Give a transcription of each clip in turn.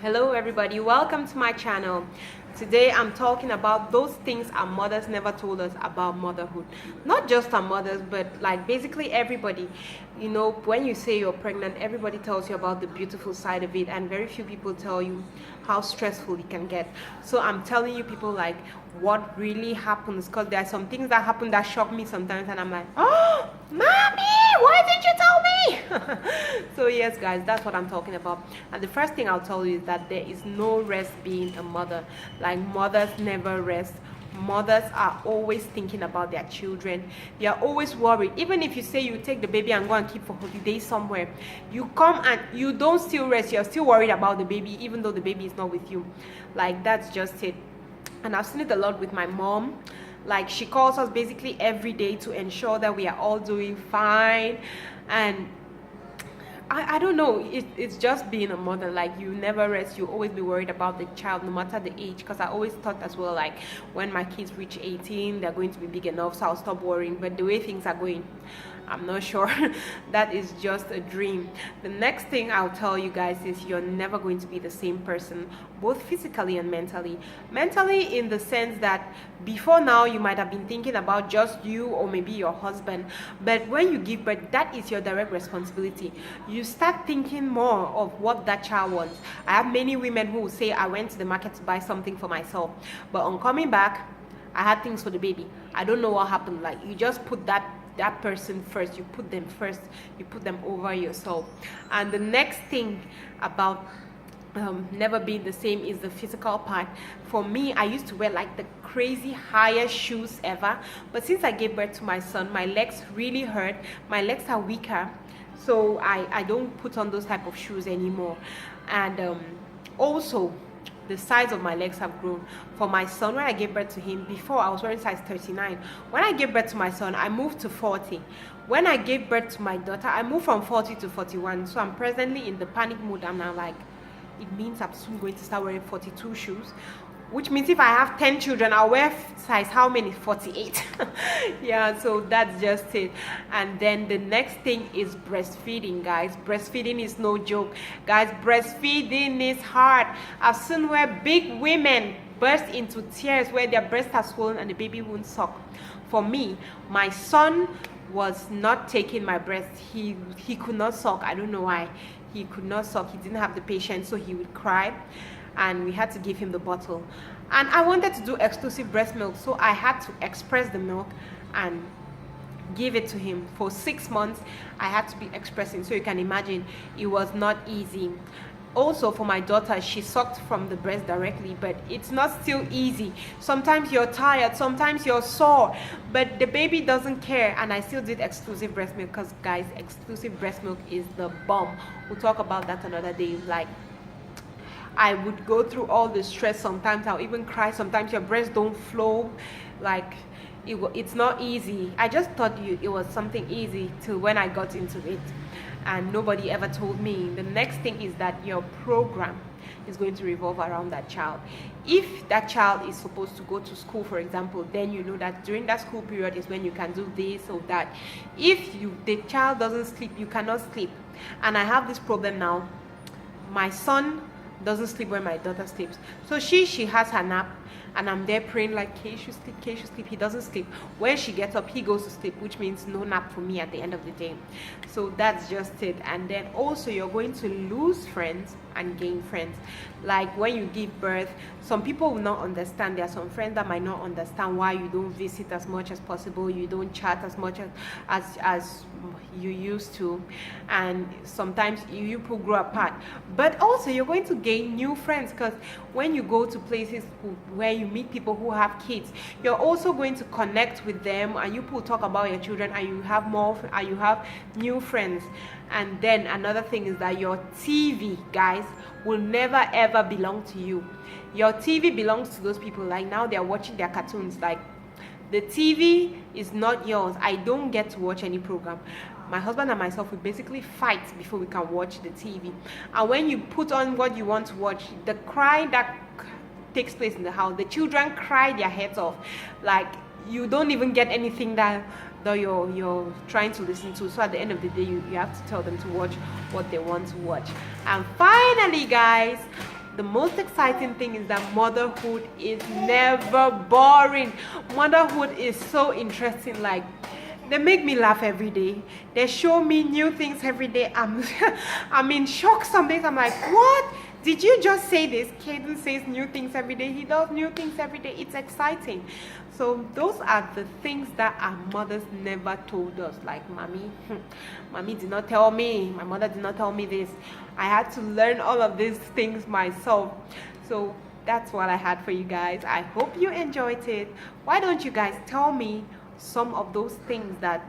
Hello everybody, welcome to my channel. Today I'm talking about those things our mothers never told us about motherhood. Not just our mothers, but like basically everybody. You know, when you say you're pregnant, everybody tells you about the beautiful side of it, and very few people tell you how stressful it can get. So I'm telling you people like what really happens, because there are some things that happen that shock me sometimes, and I'm like, oh mommy, why did you tell me? So yes guys, that's what I'm talking about. And the first thing I'll tell you is that there is no rest being a mother. Like, mothers never rest. Mothers are always thinking about their children. They are always worried. Even if you say you take the baby and go and keep for holiday somewhere, you come and you don't still rest. You're still worried about the baby even though the baby is not with you. Like, that's just it. And I've seen it a lot with my mom. Like, she calls us basically every day to ensure that we are all doing fine. And I don't know, it's just being a mother. Like, you never rest. You always be worried about the child no matter the age, because I always thought as well, like, when my kids reach 18 they're going to be big enough, so I'll stop worrying. But the way things are going, I'm not sure. That is just a dream. The next thing I'll tell you guys is you're never going to be the same person, both physically and mentally. Mentally, in the sense that before now you might have been thinking about just you or maybe your husband, but when you give birth, that is your direct responsibility. You start thinking more of what that child wants. I have many women who will say, I went to the market to buy something for myself, but on coming back I had things for the baby. I don't know what happened. Like, you just put that person first. You put them first. You put them over yourself. And the next thing about never being the same is the physical part. For me, I used to wear like the crazy highest shoes ever, but since I gave birth to my son, my legs really hurt. My legs are weaker, so I don't put on those type of shoes anymore. And also, the size of my legs have grown. For my son, when I gave birth to him, before I was wearing size 39. When I gave birth to my son, I moved to 40. When I gave birth to my daughter, I moved from 40 to 41. So I'm presently in the panic mode. I'm now like, it means I'm soon going to start wearing 42 shoes, which means if I have 10 children, I'll wear size how many? 48. Yeah, so that's just it. And then the next thing is breastfeeding, guys. Breastfeeding is no joke, guys. Breastfeeding is hard. I've seen where big women burst into tears where their breasts are swollen and the baby won't suck. For me, my son was not taking my breast. He could not suck. I don't know why. He could not suck. He didn't have the patience, so he would cry, and we had to give him the bottle. And I wanted to do exclusive breast milk, so I had to express the milk and give it to him. For 6 months I had to be expressing, so you can imagine it was not easy. Also, for my daughter, she sucked from the breast directly, but it's not still easy. Sometimes you're tired, sometimes you're sore, but the baby doesn't care. And I still did exclusive breast milk, because guys, exclusive breast milk is the bomb. We'll talk about that another day. Like, I would go through all the stress. Sometimes I'll even cry. Sometimes your breasts don't flow. Like, it's not easy. I just thought it was something easy till when I got into it, and nobody ever told me. The next thing is that your program is going to revolve around that child. If that child is supposed to go to school, for example, then you know that during that school period is when you can do this or that. If the child doesn't sleep, you cannot sleep. And I have this problem now. My son doesn't sleep when my daughter sleeps, so she has her nap, and I'm there praying like, Kay should sleep, Kay should sleep. He doesn't sleep. When she gets up, he goes to sleep, which means no nap for me at the end of the day. So that's just it. And then also, you're going to lose friends and gain friends. Like, when you give birth, some people will not understand. There are some friends that might not understand why you don't visit as much as possible, you don't chat as much as you used to, and sometimes you people grow apart. But also, you're going to gain new friends, because when you go to places where you meet people who have kids, you're also going to connect with them, and you people talk about your children, and you have new friends. And then another thing is that your TV, guys, will never ever belong to you. Your TV belongs to those people. Like, now they're watching their cartoons. Like, the TV is not yours. I don't get to watch any program. My husband and myself, we basically fight before we can watch the TV. And when you put on what you want to watch, the cry that takes place in the house, the children cry their heads off. Like, you don't even get anything that you're trying to listen to. So at the end of the day, you have to tell them to watch what they want to watch. And finally, guys, The most exciting thing is that motherhood is never boring. Motherhood is so interesting. Like, they make me laugh every day. They show me new things every day. I'm in shock some days. I'm like, what? Did you just say this? Caden says new things every day. He does new things every day. It's exciting. So those are the things that our mothers never told us. Like, mommy, mommy did not tell me. My mother did not tell me this. I had to learn all of these things myself. So that's what I had for you guys. I hope you enjoyed it. Why don't you guys tell me some of those things that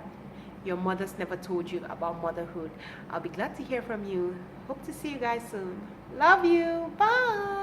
your mothers never told you about motherhood? I'll be glad to hear from you. Hope to see you guys soon. Love you. Bye.